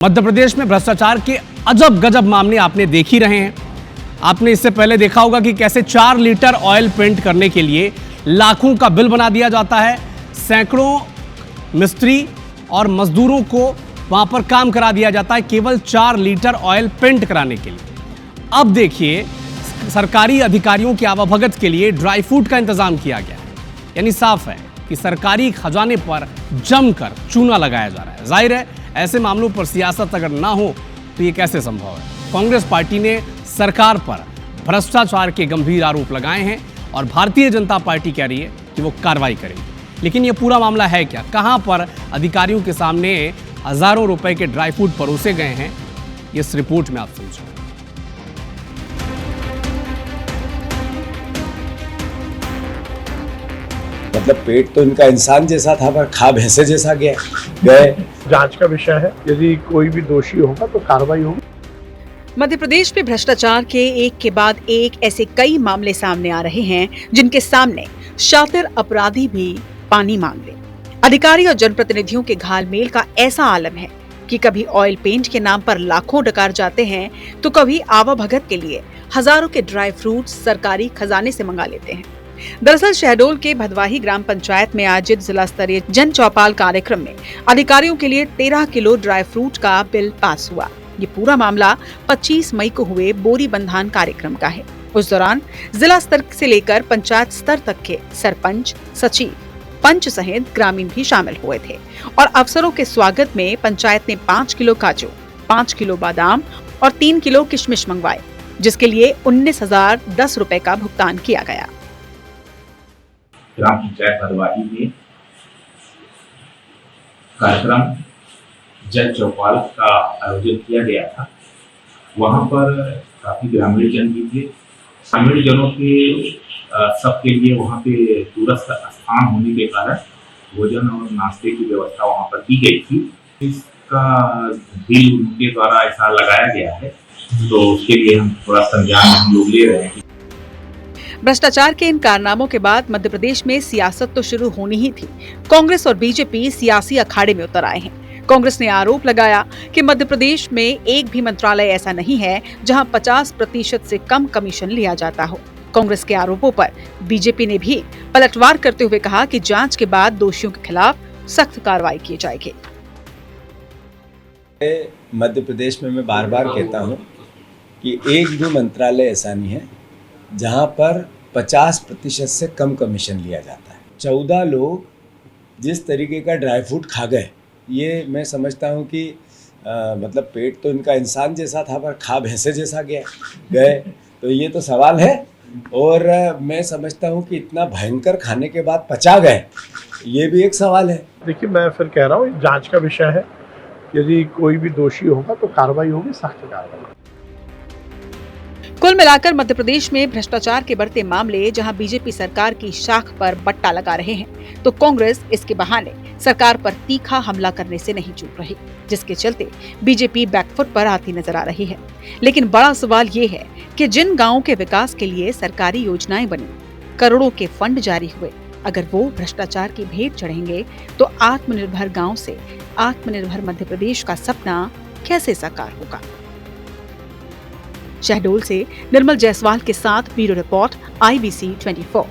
मध्य प्रदेश में भ्रष्टाचार के अजब गजब मामले आपने देख ही रहे हैं। आपने इससे पहले देखा होगा कि कैसे 4 लीटर ऑयल पेंट करने के लिए लाखों का बिल बना दिया जाता है। सैकड़ों मिस्त्री और मजदूरों को वहां पर काम करा दिया जाता है केवल 4 लीटर ऑयल पेंट कराने के लिए। अब देखिए, सरकारी अधिकारियों की आवाभगत के लिए ड्राई फ्रूट का इंतजाम किया गया है। यानी साफ है कि सरकारी खजाने पर जमकर चूना लगाया जा रहा है। जाहिर है, ऐसे मामलों पर सियासत अगर ना हो तो ये कैसे संभव है। कांग्रेस पार्टी ने सरकार पर भ्रष्टाचार के गंभीर आरोप लगाए हैं और भारतीय जनता पार्टी कह रही है कि वो कार्रवाई करेगी। लेकिन ये पूरा मामला है क्या? कहां पर अधिकारियों के सामने हजारों रुपए के ड्राई फ्रूट परोसे गए हैं, ये इस रिपोर्ट में आप समझें। मतलब पेट तो इनका इंसान जैसा था पर खा भैंसे जैसा गए। जांच का विषय है, यदि कोई भी दोषी होगा तो कार्रवाई होगी। मध्य प्रदेश में भ्रष्टाचार के एक के बाद एक ऐसे कई मामले सामने आ रहे हैं जिनके सामने शातिर अपराधी भी पानी मांग ले। अधिकारी और जनप्रतिनिधियों के घालमेल का ऐसा आलम है कि कभी ऑयल पेंट के नाम पर लाखों डकार जाते हैं तो कभी आवाभगत के लिए हजारों के ड्राई फ्रूट सरकारी खजाने से मंगा लेते हैं। दरअसल शहडोल के भदवाही ग्राम पंचायत में आयोजित जिला स्तरीय जन चौपाल कार्यक्रम में अधिकारियों के लिए 13 किलो ड्राई फ्रूट का बिल पास हुआ। ये पूरा मामला 25 मई को हुए बोरी बंधान कार्यक्रम का है। उस दौरान जिला स्तर से लेकर पंचायत स्तर तक के सरपंच, सचिव, पंच सहित ग्रामीण भी शामिल हुए थे और अफसरों के स्वागत में पंचायत ने 5 किलो काजू, 5 किलो बादाम और 3 किलो किशमिश मंगवाए, जिसके लिए 19,010 रुपए का भुगतान किया गया। ग्राम पंचायत भदवाही में कार्यक्रम जन चौपाल का आयोजन किया गया था। वहां पर काफी ग्रामीण जन भी थे। ग्रामीण जनों के सबके लिए वहां पे दूरस्थ स्थान होने के कारण भोजन और नाश्ते की व्यवस्था वहां पर की गई थी। इसका बिल उनके द्वारा ऐसा लगाया गया है, तो उसके लिए हम थोड़ा संज्ञान हम लोग ले रहे हैं। भ्रष्टाचार के इन कारनामों के बाद मध्य प्रदेश में सियासत तो शुरू होनी ही थी। कांग्रेस और बीजेपी सियासी अखाड़े में उतर आए हैं। कांग्रेस ने आरोप लगाया कि मध्य प्रदेश में एक भी मंत्रालय ऐसा नहीं है जहां 50% से कम कमीशन लिया जाता हो। कांग्रेस के आरोपों पर बीजेपी ने भी पलटवार करते हुए कहा कि जांच के बाद दोषियों के खिलाफ सख्त कार्रवाई की जाएगी। मध्य प्रदेश में मैं बार बार कहता हूं कि एक भी मंत्रालय ऐसा नहीं है जहां पर 50% से कम कमीशन लिया जाता है। 14 लोग जिस तरीके का ड्राई फ्रूट खा गए, ये मैं समझता हूं कि मतलब पेट तो इनका इंसान जैसा था पर खा भैंसे जैसा गए। तो ये तो सवाल है और मैं समझता हूं कि इतना भयंकर खाने के बाद पचा गए, ये भी एक सवाल है। देखिए, मैं फिर कह रहा हूँ, जांच का विषय है, यदि कोई भी दोषी होगा तो कार्रवाई होगी, सख्त कार्रवाई। कुल मिलाकर मध्य प्रदेश में भ्रष्टाचार के बढ़ते मामले जहां बीजेपी सरकार की शाख पर बट्टा लगा रहे हैं, तो कांग्रेस इसके बहाने सरकार पर तीखा हमला करने से नहीं चूक रही, जिसके चलते बीजेपी बैकफुट पर आती नजर आ रही है। लेकिन बड़ा सवाल ये है कि जिन गांवों के विकास के लिए सरकारी योजनाएं बनी, करोड़ों के फंड जारी हुए, अगर वो भ्रष्टाचार की भेंट चढ़ेंगे तो आत्मनिर्भर गाँव से आत्मनिर्भर मध्य प्रदेश का सपना कैसे साकार होगा। शहडोल से निर्मल जायसवाल के साथ ब्यूरो रिपोर्ट IBC 24।